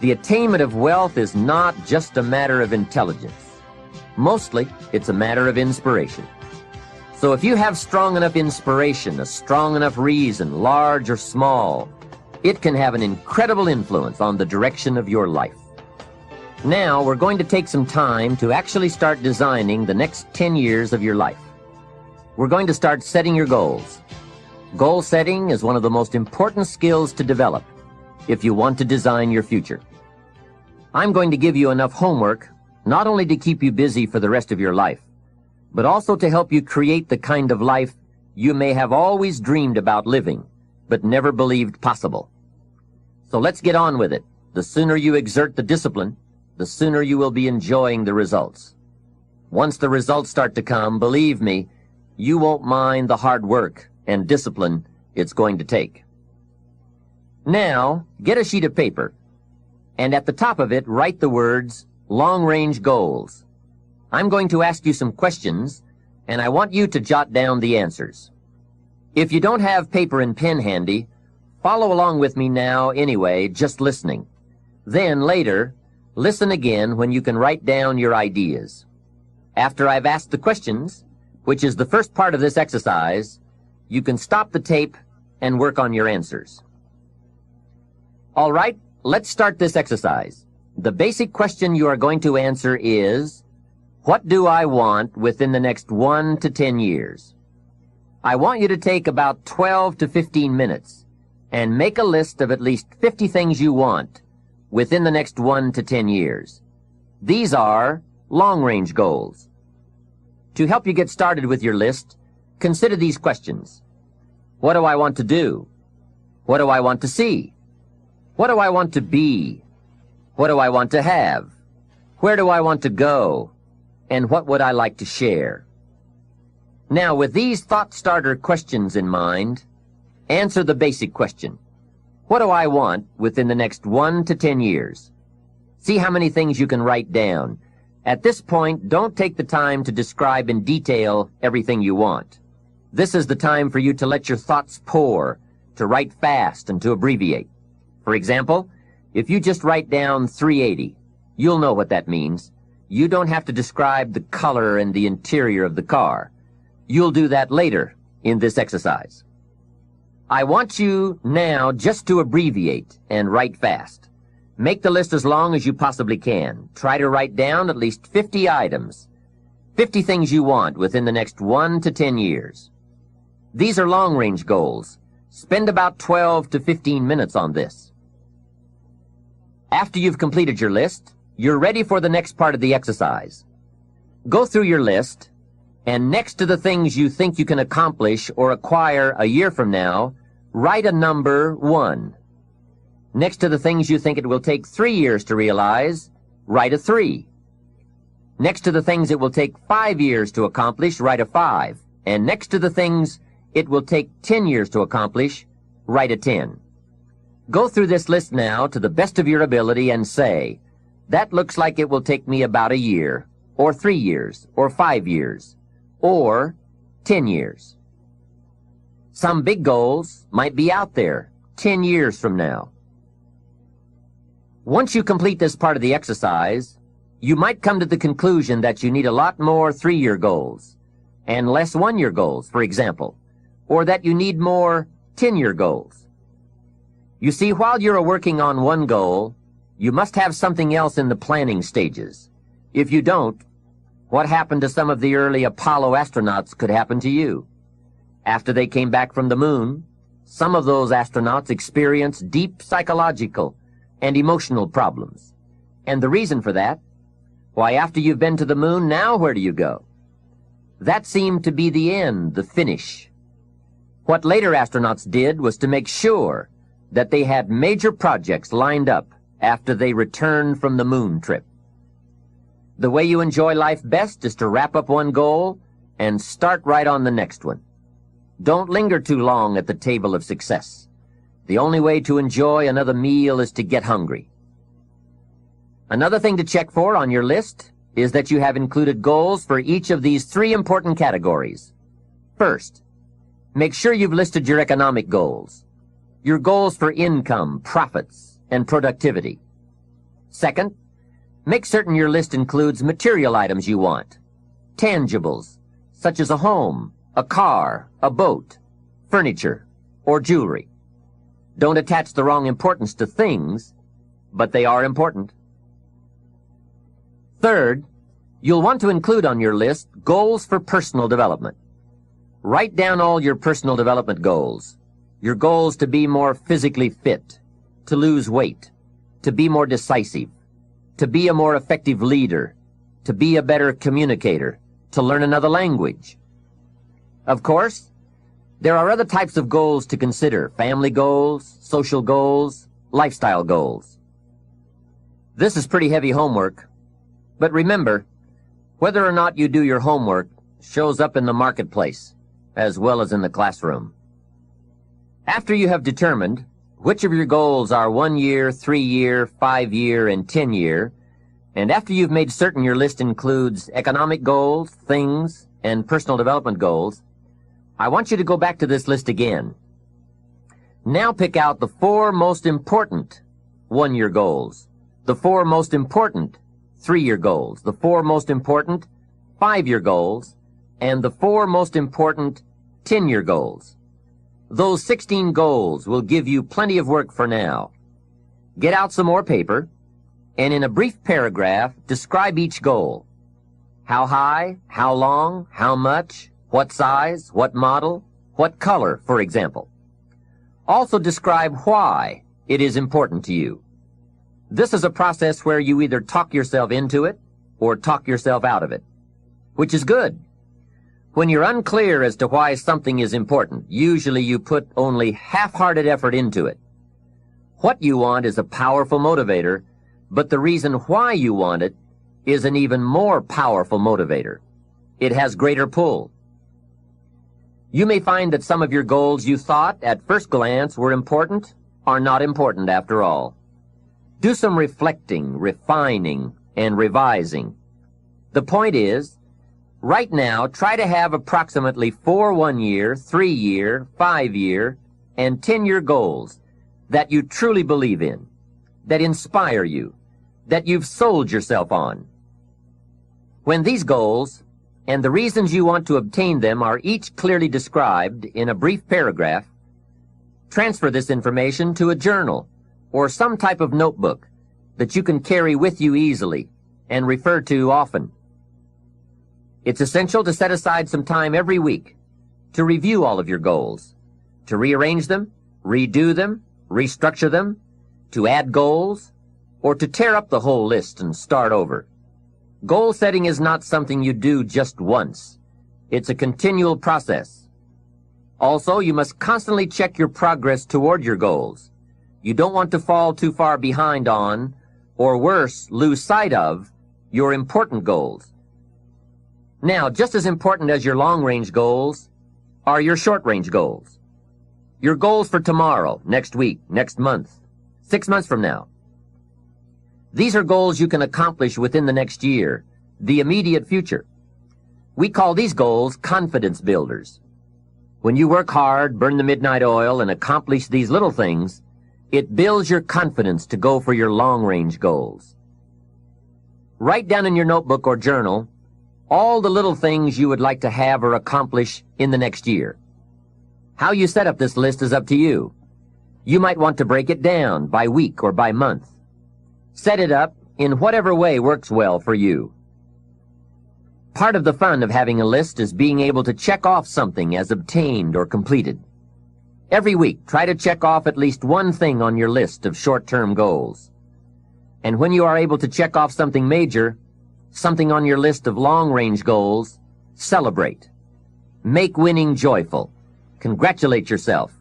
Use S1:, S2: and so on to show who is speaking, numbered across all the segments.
S1: The attainment of wealth is not just a matter of intelligence. Mostly, it's a matter of inspiration. So if you have strong enough inspiration, a strong enough reason, large or small, it can have an incredible influence on the direction of your life. Now, we're going to take some time to actually start designing the next 10 years of your life. We're going to start setting your goals. Goal setting is one of the most important skills to develop if you want to design your future. I'm going to give you enough homework not only to keep you busy for the rest of your life, but also to help you create the kind of life you may have always dreamed about living, but never believed possible. So let's get on with it. The sooner you exert the discipline, the sooner you will be enjoying the results. Once the results start to come, believe me, you won't mind the hard work and discipline it's going to take. Now, get a sheet of paper, and at the top of it, write the words, long-range goals. I'm going to ask you some questions, and I want you to jot down the answers. If you don't have paper and pen handy, follow along with me now anyway, just listening. Then, later, listen again when you can write down your ideas. After I've asked the questions, which is the first part of this exercise, you can stop the tape and work on your answers. All right, let's start this exercise. The basic question you are going to answer is, what do I want within the next 1 to 10 years? I want you to take about 12 to 15 minutes and make a list of at least 50 things you want within the next 1 to 10 years. These are long-range goals. To help you get started with your list, consider these questions. What do I want to do? What do I want to see? What do I want to be? What do I want to have? Where do I want to go? And what would I like to share? Now, with these thought-starter questions in mind, answer the basic question. What do I want within the next 1 to 10 years? See how many things you can write down. At this point, don't take the time to describe in detail everything you want. This is the time for you to let your thoughts pour, to write fast and to abbreviate. For example, if you just write down 380, you'll know what that means. You don't have to describe the color and the interior of the car. You'll do that later in this exercise. I want you now just to abbreviate and write fast. Make the list as long as you possibly can. Try to write down at least 50 items, 50 things you want within the next 1 to 10 years. These are long-range goals. Spend about 12 to 15 minutes on this. After you've completed your list, you're ready for the next part of the exercise. Go through your list, and next to the things you think you can accomplish or acquire a year from now, write a number 1. Next to the things you think it will take 3 years to realize, write a 3. Next to the things it will take 5 years to accomplish, write a 5. And next to the things it will take 10 years to accomplish, write a 10. Go through this list now to the best of your ability and say, that looks like it will take me about a year, or 3 years, or 5 years, or 10 years. Some big goals might be out there 10 years from now. Once you complete this part of the exercise, you might come to the conclusion that you need a lot more 3-year goals and less 1-year goals, for example, or that you need more 10-year goals. You see, while you're working on one goal, you must have something else in the planning stages. If you don't, what happened to some of the early Apollo astronauts could happen to you. After they came back from the moon, some of those astronauts experienced deep psychological and emotional problems. And the reason for that? Why, after you've been to the moon, now where do you go? That seemed to be the end, the finish. What later astronauts did was to make sure that they had major projects lined up after they returned from the moon trip. The way you enjoy life best is to wrap up one goal and start right on the next one. Don't linger too long at the table of success. The only way to enjoy another meal is to get hungry. Another thing to check for on your list is that you have included goals for each of these 3 important categories. First, make sure you've listed your economic goals, your goals for income, profits, and productivity. Second, make certain your list includes material items you want, tangibles, such as a home, a car, a boat, furniture, or jewelry. Don't attach the wrong importance to things, but they are important. Third, you'll want to include on your list goals for personal development. Write down all your personal development goals. Your goals to be more physically fit, to lose weight, to be more decisive, to be a more effective leader, to be a better communicator, to learn another language. Of course, there are other types of goals to consider: family goals, social goals, lifestyle goals. This is pretty heavy homework, but remember, whether or not you do your homework shows up in the marketplace as well as in the classroom. After you have determined which of your goals are 1 year, 3 year, 5 year, and 10 year, and after you've made certain your list includes economic goals, things, and personal development goals, I want you to go back to this list again. Now pick out the 4 most important 1-year goals, the 4 most important 3-year goals, the 4 most important 5-year goals, and the 4 most important 10-year goals. Those 16 goals will give you plenty of work for now. Get out some more paper, and in a brief paragraph, describe each goal. How high, how long, how much, what size, what model, what color, for example. Also describe why it is important to you. This is a process where you either talk yourself into it or talk yourself out of it, which is good. When you're unclear as to why something is important, usually you put only half-hearted effort into it. What you want is a powerful motivator, but the reason why you want it is an even more powerful motivator. It has greater pull. You may find that some of your goals you thought at first glance were important are not important after all. Do some reflecting, refining, and revising. The point is, right now, try to have approximately 4 1-year, 3-year, 5-year, and 10-year goals that you truly believe in, that inspire you, that you've sold yourself on. When these goals and the reasons you want to obtain them are each clearly described in a brief paragraph, transfer this information to a journal or some type of notebook that you can carry with you easily and refer to often. It's essential to set aside some time every week to review all of your goals, to rearrange them, redo them, restructure them, to add goals, or to tear up the whole list and start over. Goal setting is not something you do just once. It's a continual process. Also, you must constantly check your progress toward your goals. You don't want to fall too far behind on, or worse, lose sight of, your important goals. Now, just as important as your long-range goals are your short-range goals. Your goals for tomorrow, next week, next month, 6 months from now. These are goals you can accomplish within the next year, the immediate future. We call these goals confidence builders. When you work hard, burn the midnight oil, and accomplish these little things, it builds your confidence to go for your long-range goals. Write down in your notebook or journal all the little things you would like to have or accomplish in the next year. How you set up this list is up to you. You might want to break it down by week or by month. Set it up in whatever way works well for you. Part of the fun of having a list is being able to check off something as obtained or completed. Every week, try to check off at least one thing on your list of short-term goals. And when you are able to check off something major, something on your list of long-range goals, celebrate. Make winning joyful. Congratulate yourself.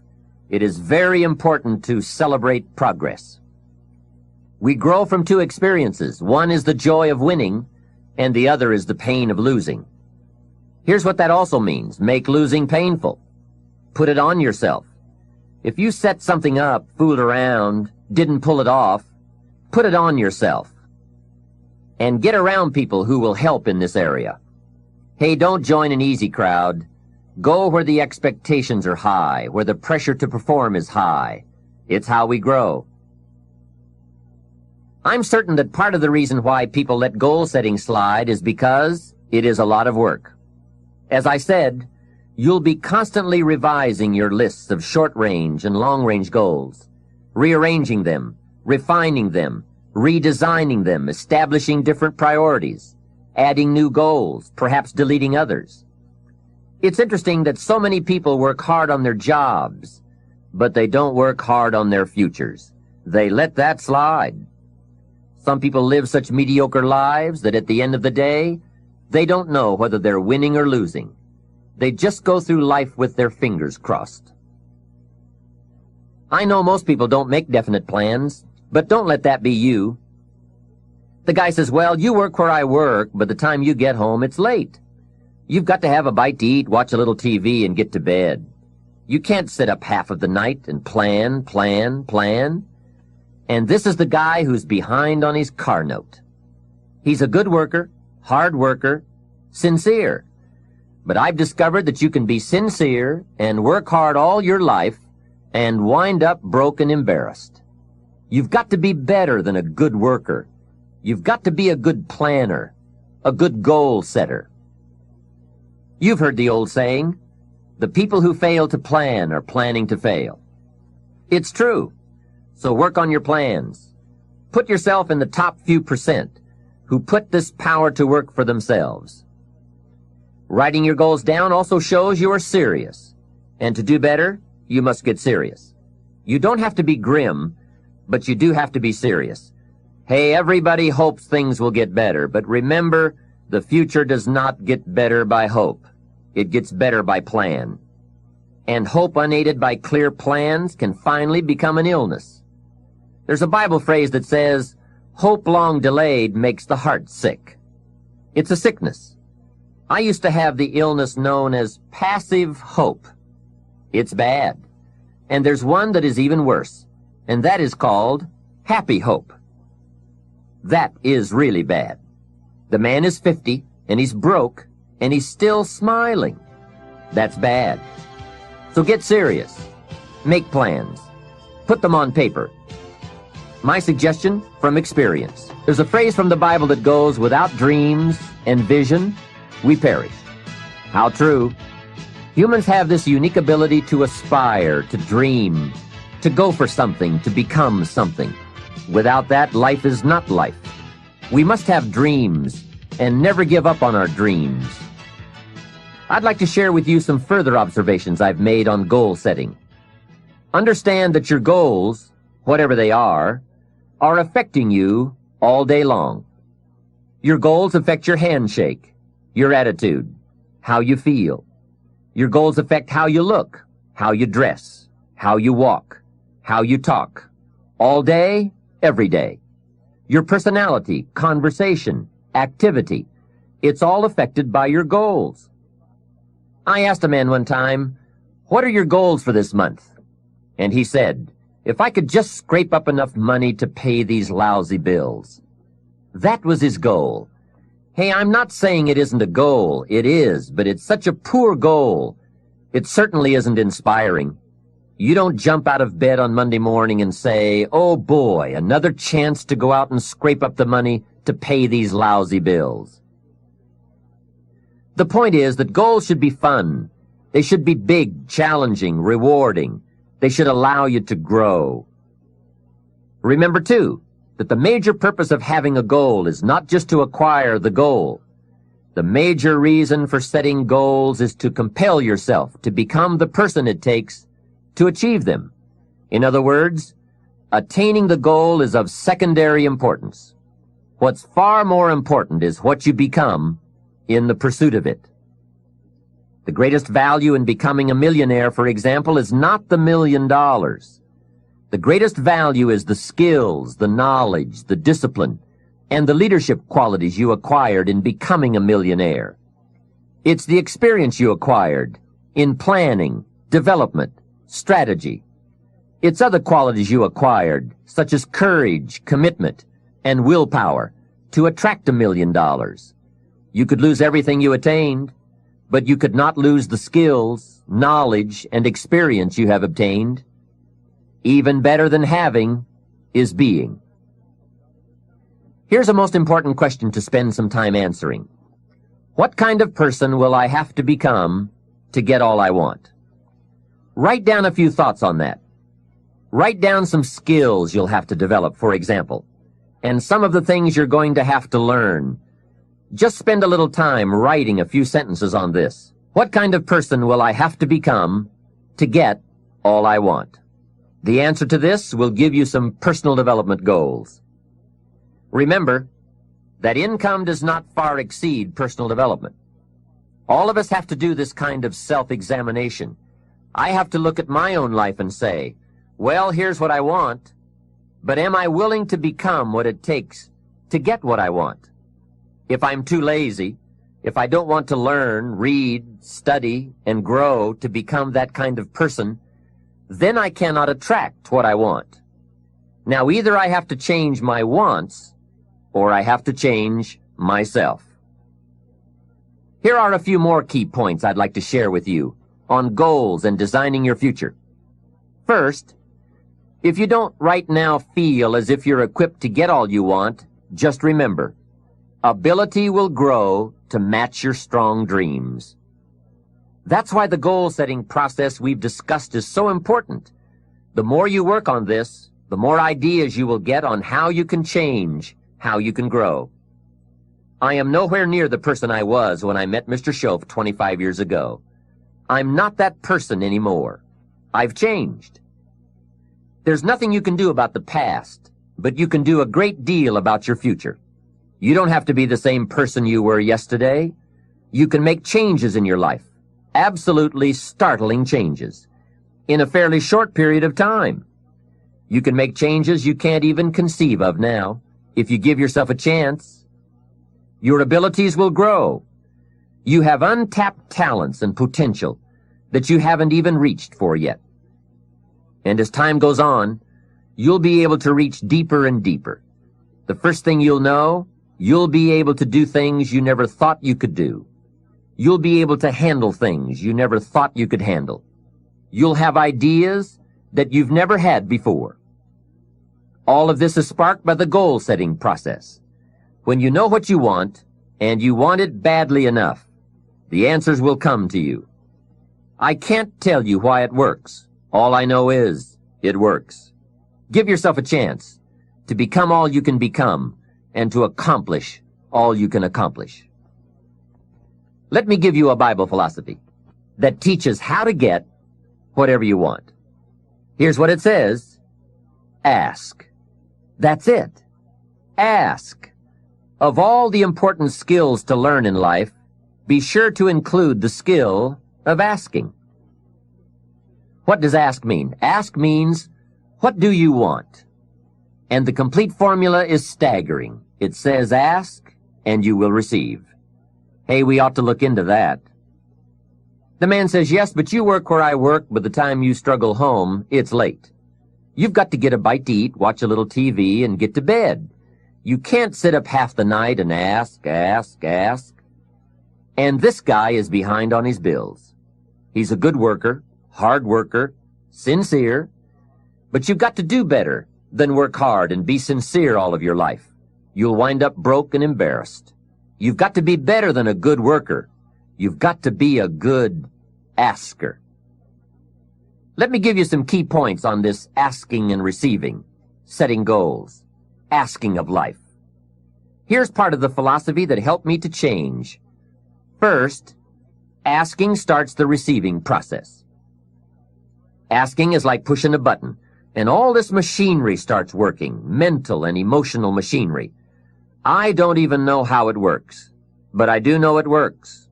S1: It is very important to celebrate progress. We grow from 2 experiences. One is the joy of winning, and the other is the pain of losing. Here's what that also means. Make losing painful. Put it on yourself. If you set something up, fooled around, didn't pull it off, put it on yourself. And get around people who will help in this area. Hey, don't join an easy crowd. Go where the expectations are high, where the pressure to perform is high. It's how we grow. I'm certain that part of the reason why people let goal setting slide is because it is a lot of work. As I said, you'll be constantly revising your lists of short-range and long-range goals, rearranging them, refining them, redesigning them, establishing different priorities, adding new goals, perhaps deleting others. It's interesting that so many people work hard on their jobs, but they don't work hard on their futures. They let that slide. Some people live such mediocre lives that at the end of the day, they don't know whether they're winning or losing. They just go through life with their fingers crossed. I know most people don't make definite plans, but don't let that be you. The guy says, well, you work where I work, but the time you get home, it's late. You've got to have a bite to eat, watch a little TV, and get to bed. You can't sit up half of the night and plan. And this is the guy who's behind on his car note. He's a good worker, hard worker, sincere. But I've discovered that you can be sincere and work hard all your life and wind up broke and embarrassed. You've got to be better than a good worker. You've got to be a good planner, a good goal setter. You've heard the old saying, the people who fail to plan are planning to fail. It's true. So work on your plans. Put yourself in the top few percent who put this power to work for themselves. Writing your goals down also shows you are serious. And to do better, you must get serious. You don't have to be grim, but you do have to be serious. Hey, everybody hopes things will get better, but remember, the future does not get better by hope. It gets better by plan. And hope unaided by clear plans can finally become an illness. There's a Bible phrase that says, hope long delayed makes the heart sick. It's a sickness. I used to have the illness known as passive hope. It's bad. And there's one that is even worse, and that is called happy hope. That is really bad. The man is 50, and he's broke, and he's still smiling. That's bad. So get serious. Make plans. Put them on paper. My suggestion from experience. There's a phrase from the Bible that goes, without dreams and vision, we perish. How true. Humans have this unique ability to aspire, to dream, to go for something, to become something. Without that, life is not life. We must have dreams and never give up on our dreams. I'd like to share with you some further observations I've made on goal setting. Understand that your goals, whatever they are affecting you all day long. Your goals affect your handshake, your attitude, how you feel. Your goals affect how you look, how you dress, how you walk, how you talk, all day, every day. Your personality, conversation, activity, it's all affected by your goals. I asked a man one time, what are your goals for this month? And he said, if I could just scrape up enough money to pay these lousy bills. That was his goal. Hey, I'm not saying it isn't a goal. It is, but it's such a poor goal. It certainly isn't inspiring. You don't jump out of bed on Monday morning and say, oh boy, another chance to go out and scrape up the money to pay these lousy bills. The point is that goals should be fun. They should be big, challenging, rewarding. They should allow you to grow. Remember, too, that the major purpose of having a goal is not just to acquire the goal. The major reason for setting goals is to compel yourself to become the person it takes to achieve them. In other words, attaining the goal is of secondary importance. What's far more important is what you become in the pursuit of it. The greatest value in becoming a millionaire, for example, is not the $1 million. The greatest value is the skills, the knowledge, the discipline, and the leadership qualities you acquired in becoming a millionaire. It's the experience you acquired in planning, development, strategy. It's other qualities you acquired, such as courage, commitment, and willpower, to attract $1 million. You could lose everything you attained, but you could not lose the skills, knowledge, and experience you have obtained. Even better than having is being. Here's a most important question to spend some time answering. What kind of person will I have to become to get all I want? Write down a few thoughts on that. Write down some skills you'll have to develop, for example, and some of the things you're going to have to learn. Just spend a little time writing a few sentences on this. What kind of person will I have to become to get all I want? The answer to this will give you some personal development goals. Remember that income does not far exceed personal development. All of us have to do this kind of self-examination. I have to look at my own life and say, well, here's what I want, but am I willing to become what it takes to get what I want? If I'm too lazy, if I don't want to learn, read, study, and grow to become that kind of person, then I cannot attract what I want. Now, either I have to change my wants, or I have to change myself. Here are a few more key points I'd like to share with you on goals and designing your future. First, if you don't right now feel as if you're equipped to get all you want, just remember, ability will grow to match your strong dreams. That's why the goal-setting process we've discussed is so important. The more you work on this, the more ideas you will get on how you can change, how you can grow. I am nowhere near the person I was when I met Mr. Schoaf 25 years ago. I'm not that person anymore. I've changed. There's nothing you can do about the past, but you can do a great deal about your future. You don't have to be the same person you were yesterday. You can make changes in your life, absolutely startling changes, in a fairly short period of time. You can make changes you can't even conceive of now, if you give yourself a chance. Your abilities will grow. You have untapped talents and potential that you haven't even reached for yet. And as time goes on, you'll be able to reach deeper and deeper. The first thing you'll know, you'll be able to do things you never thought you could do. You'll be able to handle things you never thought you could handle. You'll have ideas that you've never had before. All of this is sparked by the goal-setting process. When you know what you want, and you want it badly enough, the answers will come to you. I can't tell you why it works. All I know is, it works. Give yourself a chance to become all you can become and to accomplish all you can accomplish. Let me give you a Bible philosophy that teaches how to get whatever you want. Here's what it says. Ask. That's it. Ask. Of all the important skills to learn in life, be sure to include the skill of asking. What does ask mean? Ask means, what do you want? And the complete formula is staggering. It says ask, and you will receive. Hey, we ought to look into that. The man says, yes, but you work where I work. By the time you struggle home, it's late. You've got to get a bite to eat, watch a little TV, and get to bed. You can't sit up half the night and ask. And this guy is behind on his bills. He's a good worker, hard worker, sincere, but you've got to do better than work hard and be sincere all of your life. You'll wind up broke and embarrassed. You've got to be better than a good worker. You've got to be a good asker. Let me give you some key points on this asking and receiving, setting goals, asking of life. Here's part of the philosophy that helped me to change. First, asking starts the receiving process. Asking is like pushing a button, and all this machinery starts working, mental and emotional machinery. I don't even know how it works, but I do know it works.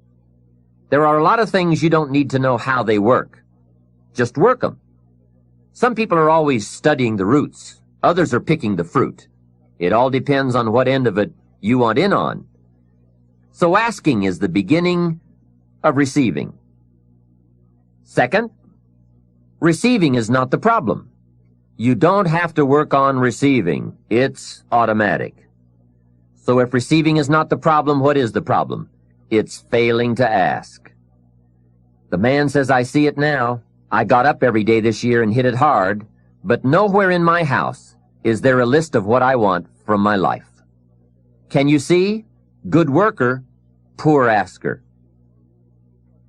S1: There are a lot of things you don't need to know how they work. Just work them. Some people are always studying the roots. Others are picking the fruit. It all depends on what end of it you want in on. So asking is the beginning of receiving. Second, receiving is not the problem. You don't have to work on receiving. It's automatic. So if receiving is not the problem, what is the problem? It's failing to ask. The man says, I see it now. I got up every day this year and hit it hard, but nowhere in my house is there a list of what I want from my life. Can you see? Good worker, poor asker.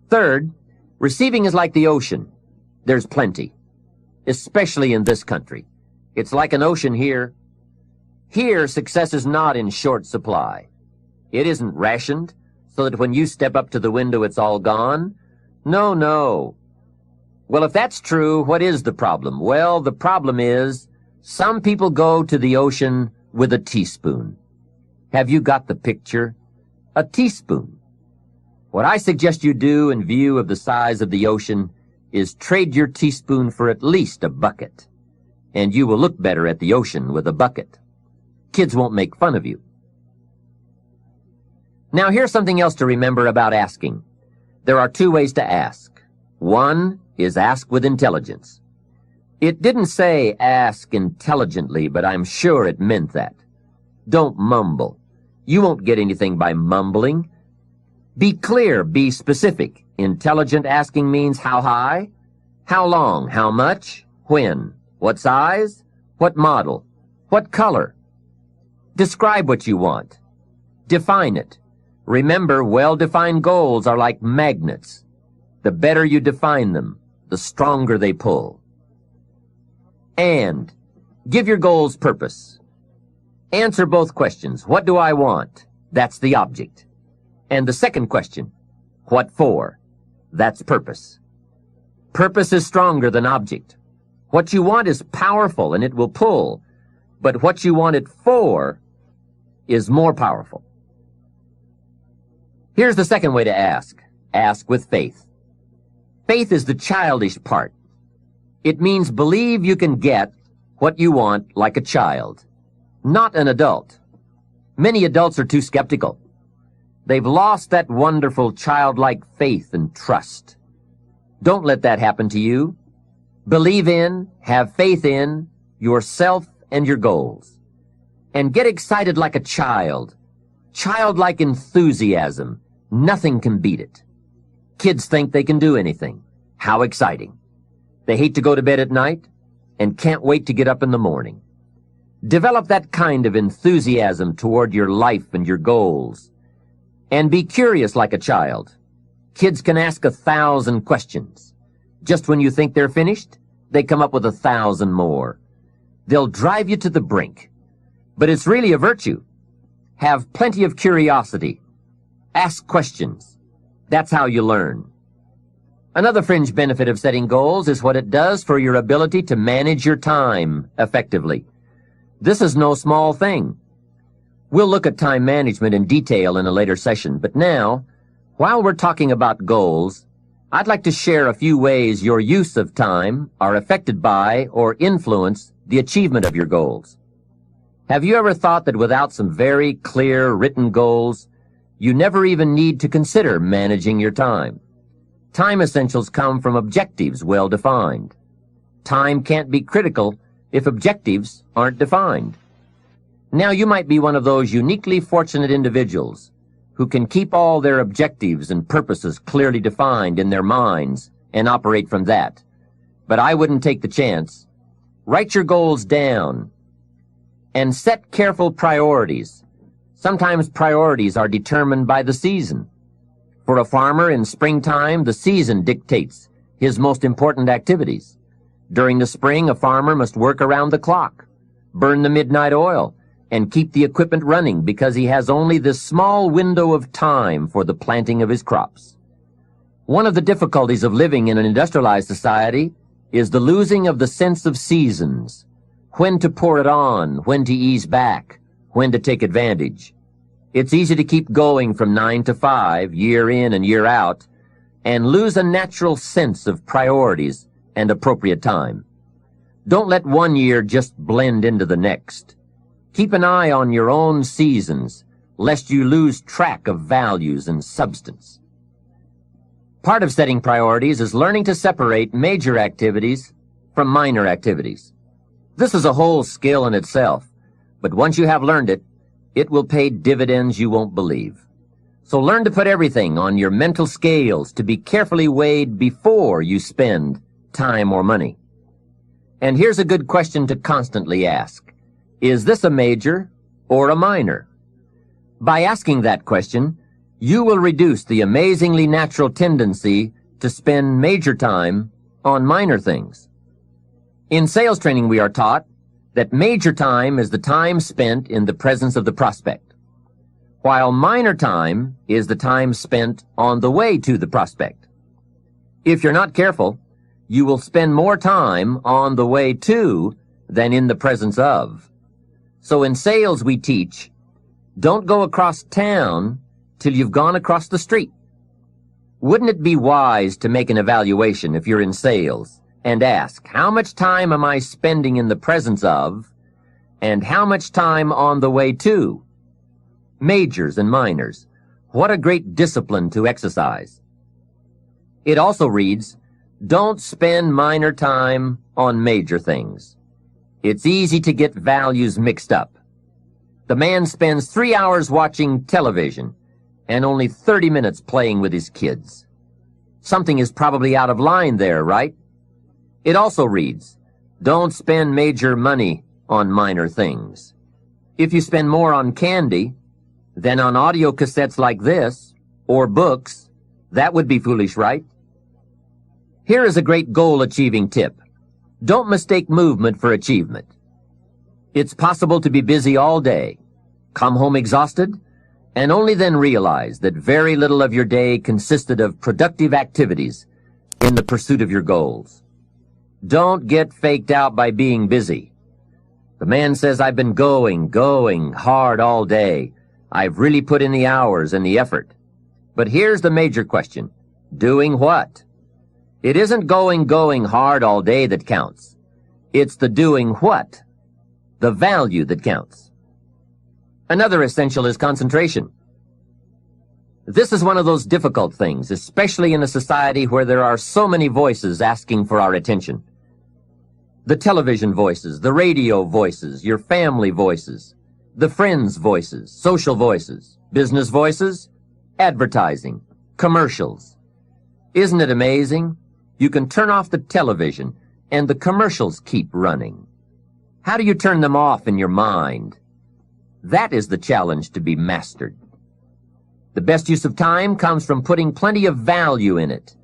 S1: Third, receiving is like the ocean. There's plenty, especially in this country. It's like an ocean here. Here, success is not in short supply. It isn't rationed, so that when you step up to the window it's all gone. No, no. Well, if that's true, what is the problem? Well, the problem is some people go to the ocean with a teaspoon. Have you got the picture? A teaspoon. What I suggest you do in view of the size of the ocean is trade your teaspoon for at least a bucket, and you will look better at the ocean with a bucket. Kids won't make fun of you. Now here's something else to remember about asking. There are two ways to ask. One is ask with intelligence. It didn't say ask intelligently, but I'm sure it meant that. Don't mumble. You won't get anything by mumbling. Be clear, be specific. Intelligent asking means how high, how long, how much, when, what size, what model, what color. Describe what you want. Define it. Remember, well-defined goals are like magnets. The better you define them, the stronger they pull. And give your goals purpose. Answer both questions. What do I want? That's the object. And the second question, what for? That's purpose. Purpose is stronger than object. What you want is powerful and it will pull, but what you want it for is more powerful. Here's the second way to ask. Ask with faith. Faith is the childish part. It means believe you can get what you want like a child, not an adult. Many adults are too skeptical. They've lost that wonderful childlike faith and trust. Don't let that happen to you. Believe in, have faith in yourself and your goals. And get excited like a child. Childlike enthusiasm. Nothing can beat it. Kids think they can do anything. How exciting. They hate to go to bed at night and can't wait to get up in the morning. Develop that kind of enthusiasm toward your life and your goals. And be curious like a child. Kids can ask 1,000 questions. Just when you think they're finished, they come up with 1,000 more. They'll drive you to the brink. But it's really a virtue. Have plenty of curiosity. Ask questions. That's how you learn. Another fringe benefit of setting goals is what it does for your ability to manage your time effectively. This is no small thing. We'll look at time management in detail in a later session, but now, while we're talking about goals, I'd like to share a few ways your use of time are affected by or influence the achievement of your goals. Have you ever thought that without some very clear written goals, you never even need to consider managing your time? Time essentials come from objectives well defined. Time can't be critical if objectives aren't defined. Now you might be one of those uniquely fortunate individuals who can keep all their objectives and purposes clearly defined in their minds and operate from that. But I wouldn't take the chance. Write your goals down and set careful priorities. Sometimes priorities are determined by the season. For a farmer in springtime, the season dictates his most important activities. During the spring, a farmer must work around the clock, burn the midnight oil, and keep the equipment running because he has only this small window of time for the planting of his crops. One of the difficulties of living in an industrialized society is the losing of the sense of seasons, when to pour it on, when to ease back, when to take advantage. It's easy to keep going from 9 to 5, year in and year out, and lose a natural sense of priorities and appropriate time. Don't let one year just blend into the next. Keep an eye on your own seasons, lest you lose track of values and substance. Part of setting priorities is learning to separate major activities from minor activities. This is a whole skill in itself, but once you have learned it, it will pay dividends you won't believe. So learn to put everything on your mental scales to be carefully weighed before you spend time or money. And here's a good question to constantly ask. Is this a major or a minor? By asking that question, you will reduce the amazingly natural tendency to spend major time on minor things. In sales training, we are taught that major time is the time spent in the presence of the prospect, while minor time is the time spent on the way to the prospect. If you're not careful, you will spend more time on the way to than in the presence of. So in sales we teach, don't go across town till you've gone across the street. Wouldn't it be wise to make an evaluation if you're in sales and ask, how much time am I spending in the presence of, and how much time on the way to? Majors and minors. What a great discipline to exercise. It also reads, don't spend minor time on major things. It's easy to get values mixed up. The man spends 3 hours watching television and only 30 minutes playing with his kids. Something is probably out of line there, right? It also reads, don't spend major money on minor things. If you spend more on candy than on audio cassettes like this, or books, that would be foolish, right? Here is a great goal-achieving tip. Don't mistake movement for achievement. It's possible to be busy all day, come home exhausted, and only then realize that very little of your day consisted of productive activities in the pursuit of your goals. Don't get faked out by being busy. The man says, I've been going hard all day. I've really put in the hours and the effort. But here's the major question. Doing what? It isn't going hard all day that counts. It's the doing what, the value that counts. Another essential is concentration. This is one of those difficult things, especially in a society where there are so many voices asking for our attention. The television voices, the radio voices, your family voices, the friends' voices, social voices, business voices, advertising, commercials. Isn't it amazing? You can turn off the television and the commercials keep running. How do you turn them off in your mind? That is the challenge to be mastered. The best use of time comes from putting plenty of value in it,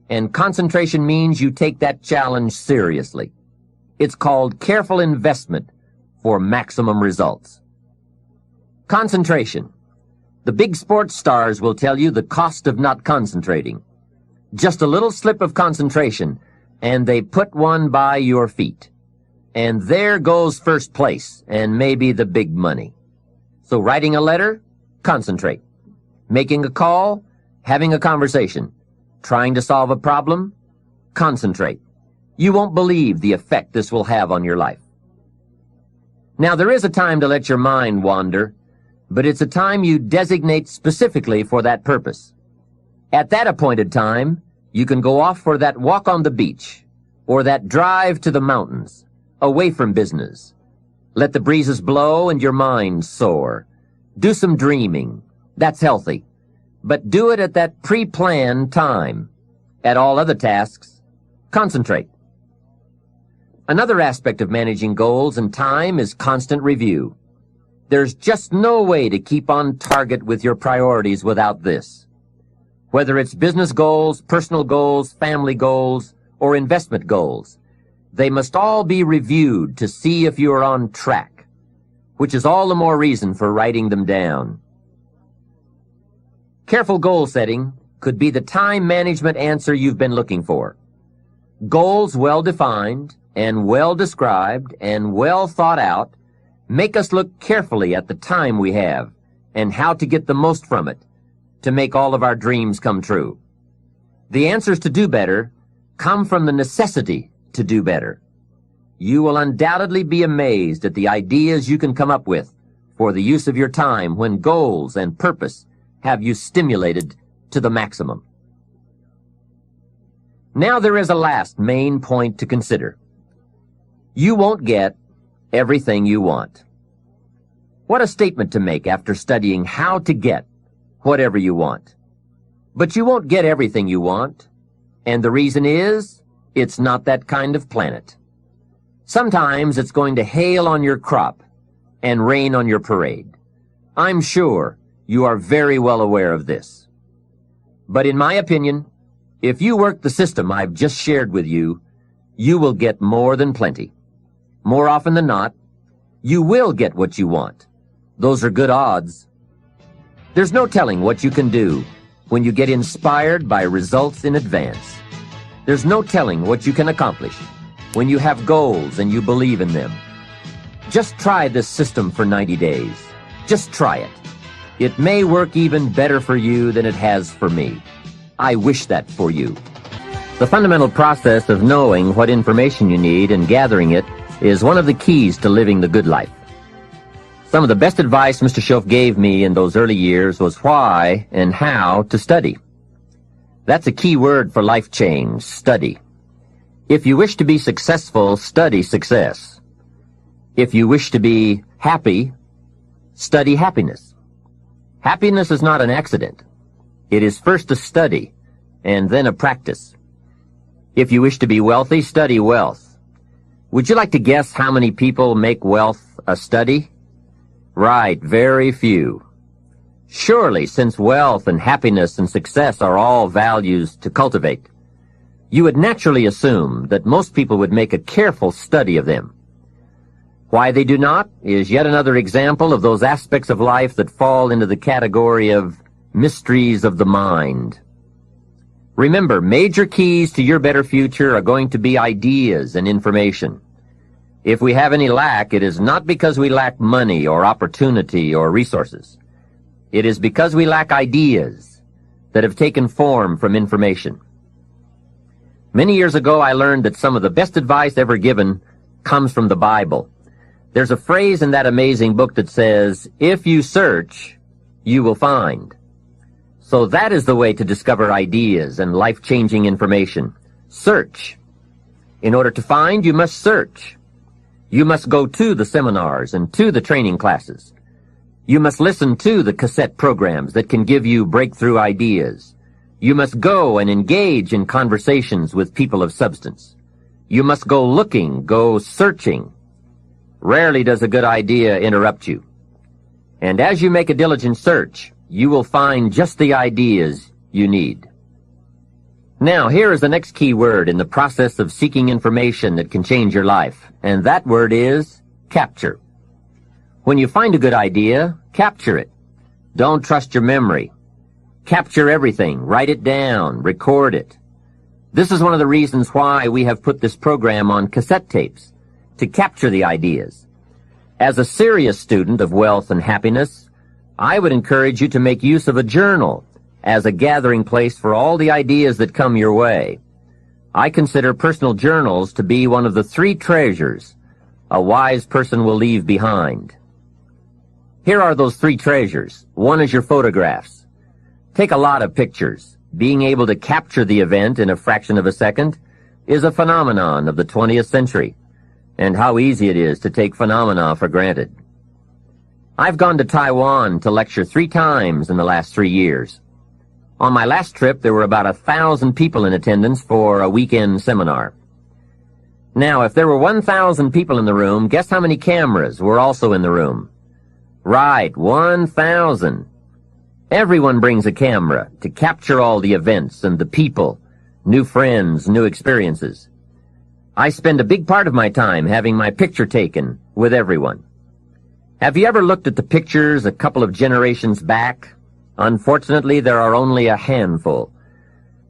S1: and concentration means you take that challenge seriously. It's called careful investment for maximum results. Concentration. The big sports stars will tell you the cost of not concentrating. Just a little slip of concentration, and they put one by your feet. And there goes first place, and maybe the big money. So writing a letter, concentrate. Making a call, having a conversation. Trying to solve a problem, concentrate. You won't believe the effect this will have on your life. Now, there is a time to let your mind wander, but it's a time you designate specifically for that purpose. At that appointed time, you can go off for that walk on the beach, or that drive to the mountains, away from business. Let the breezes blow and your mind soar. Do some dreaming. That's healthy. But do it at that pre-planned time. At all other tasks, concentrate. Another aspect of managing goals and time is constant review. There's just no way to keep on target with your priorities without this. Whether it's business goals, personal goals, family goals, or investment goals, they must all be reviewed to see if you are on track, which is all the more reason for writing them down. Careful goal setting could be the time management answer you've been looking for. Goals well defined and well described and well thought out make us look carefully at the time we have and how to get the most from it to make all of our dreams come true. The answers to do better come from the necessity to do better. You will undoubtedly be amazed at the ideas you can come up with for the use of your time when goals and purpose have you stimulated to the maximum. Now there is a last main point to consider. You won't get everything you want. What a statement to make after studying how to get whatever you want. But you won't get everything you want, and the reason is, it's not that kind of planet. Sometimes it's going to hail on your crop and rain on your parade. I'm sure You are very well aware of this. But in my opinion, if you work the system I've just shared with you, you will get more than plenty. More often than not, you will get what you want. Those are good odds. There's no telling what you can do when you get inspired by results in advance. There's no telling what you can accomplish when you have goals and you believe in them. Just try this system for 90 days. Just try it. It may work even better for you than it has for me. I wish that for you. The fundamental process of knowing what information you need and gathering it is one of the keys to living the good life. Some of the best advice Mr. Schoaf gave me in those early years was why and how to study. That's a key word for life change, study. If you wish to be successful, study success. If you wish to be happy, study happiness. Happiness is not an accident. It is first a study and then a practice. If you wish to be wealthy, study wealth. Would you like to guess how many people make wealth a study? Right, very few. Surely, since wealth and happiness and success are all values to cultivate, you would naturally assume that most people would make a careful study of them. Why they do not is yet another example of those aspects of life that fall into the category of mysteries of the mind. Remember, major keys to your better future are going to be ideas and information. If we have any lack, it is not because we lack money or opportunity or resources. It is because we lack ideas that have taken form from information. Many years ago, I learned that some of the best advice ever given comes from the Bible. There's a phrase in that amazing book that says, "If you search, you will find." So that is the way to discover ideas and life-changing information. Search. In order to find, you must search. You must go to the seminars and to the training classes. You must listen to the cassette programs that can give you breakthrough ideas. You must go and engage in conversations with people of substance. You must go looking, go searching. Rarely does a good idea interrupt you. And as you make a diligent search, you will find just the ideas you need. Now, here is the next key word in the process of seeking information that can change your life, and that word is capture. When you find a good idea, capture it. Don't trust your memory. Capture everything. Write it down. Record it. This is one of the reasons why we have put this program on cassette tapes, to capture the ideas. As a serious student of wealth and happiness, I would encourage you to make use of a journal as a gathering place for all the ideas that come your way. I consider personal journals to be one of the 3 treasures a wise person will leave behind. Here are those 3 treasures. 1 is your photographs. Take a lot of pictures. Being able to capture the event in a fraction of a second is a phenomenon of the 20th century, and how easy it is to take phenomena for granted. I've gone to Taiwan to lecture 3 times in the last 3 years. On my last trip, there were about 1,000 people in attendance for a weekend seminar. Now, if there were 1,000 people in the room, guess how many cameras were also in the room? Right, 1,000. Everyone brings a camera to capture all the events and the people, new friends, new experiences. I spend a big part of my time having my picture taken with everyone. Have you ever looked at the pictures a couple of generations back? Unfortunately, there are only a handful.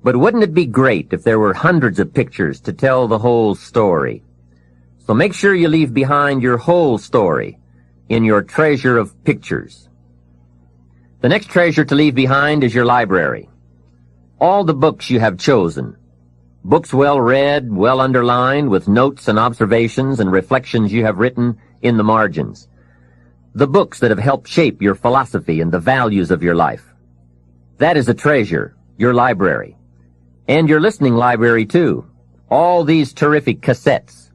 S1: But wouldn't it be great if there were hundreds of pictures to tell the whole story? So make sure you leave behind your whole story in your treasure of pictures. The next treasure to leave behind is your library. All the books you have chosen. Books well read, well underlined, with notes and observations and reflections you have written in the margins. The books that have helped shape your philosophy and the values of your life. That is a treasure, your library. And your listening library, too. All these terrific cassettes.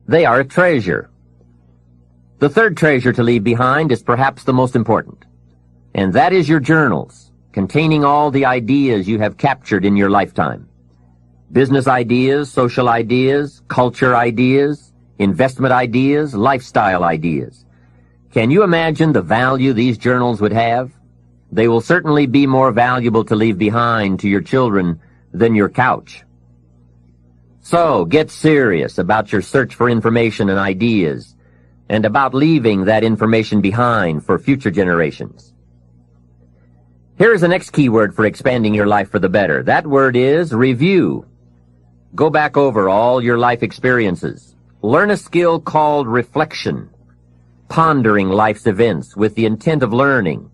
S1: They are a treasure. The third treasure to leave behind is perhaps the most important. And that is your journals, containing all the ideas you have captured in your lifetime. Business ideas, social ideas, culture ideas, investment ideas, lifestyle ideas. Can you imagine the value these journals would have? They will certainly be more valuable to leave behind to your children than your couch. So, get serious about your search for information and ideas, and about leaving that information behind for future generations. Here is the next key word for expanding your life for the better. That word is review. Go back over all your life experiences. Learn a skill called reflection, pondering life's events with the intent of learning.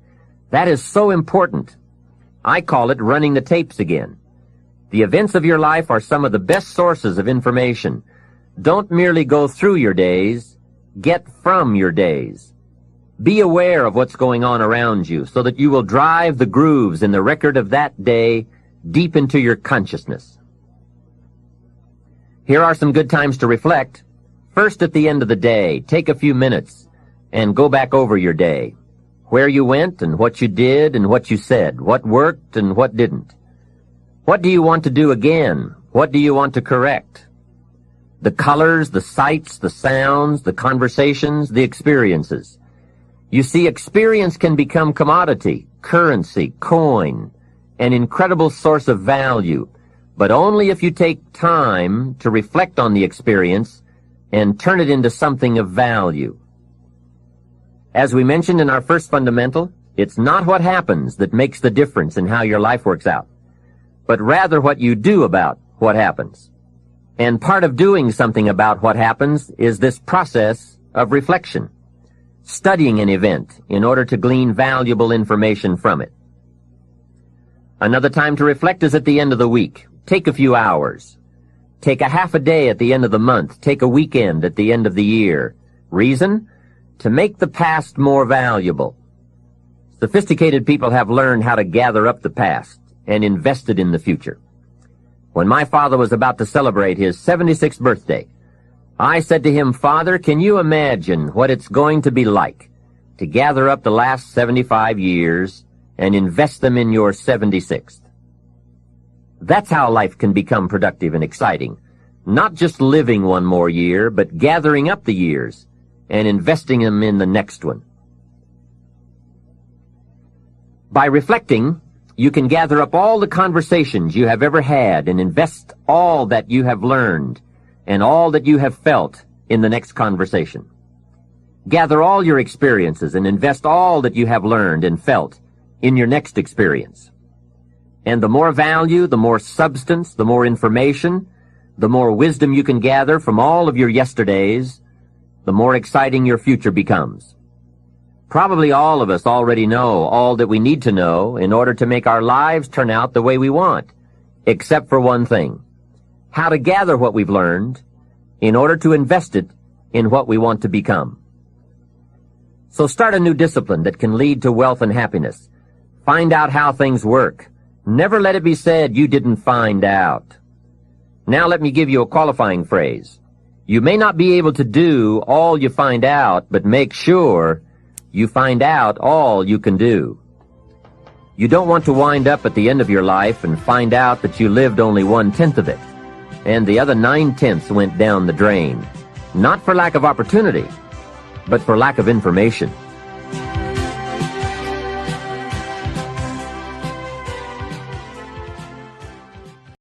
S1: That is so important. I call it running the tapes again. The events of your life are some of the best sources of information. Don't merely go through your days, get from your days. Be aware of what's going on around you so that you will drive the grooves in the record of that day deep into your consciousness. Here are some good times to reflect. First, at the end of the day, take a few minutes and go back over your day. Where you went and what you did and what you said, what worked and what didn't. What do you want to do again? What do you want to correct? The colors, the sights, the sounds, the conversations, the experiences. You see, experience can become commodity, currency, coin, an incredible source of value, but only if you take time to reflect on the experience and turn it into something of value. As we mentioned in our first fundamental, it's not what happens that makes the difference in how your life works out, but rather what you do about what happens. And part of doing something about what happens is this process of reflection, studying an event in order to glean valuable information from it. Another time to reflect is at the end of the week. Take a few hours. Take a half a day at the end of the month. Take a weekend at the end of the year. Reason? To make the past more valuable. Sophisticated people have learned how to gather up the past and invest it in the future. When my father was about to celebrate his 76th birthday, I said to him, "Father, can you imagine what it's going to be like to gather up the last 75 years and invest them in your 76th? That's how life can become productive and exciting. Not just living one more year, but gathering up the years and investing them in the next one." By reflecting, you can gather up all the conversations you have ever had and invest all that you have learned and all that you have felt in the next conversation. Gather all your experiences and invest all that you have learned and felt in your next experience. And the more value, the more substance, the more information, the more wisdom you can gather from all of your yesterdays, the more exciting your future becomes. Probably all of us already know all that we need to know in order to make our lives turn out the way we want, except for one thing: how to gather what we've learned in order to invest it in what we want to become. So start a new discipline that can lead to wealth and happiness. Find out how things work. Never let it be said you didn't find out. Now let me give you a qualifying phrase. You may not be able to do all you find out, but make sure you find out all you can do. You don't want to wind up at the end of your life and find out that you lived only 1/10 of it, and the other 9/10 went down the drain. Not for lack of opportunity, but for lack of information.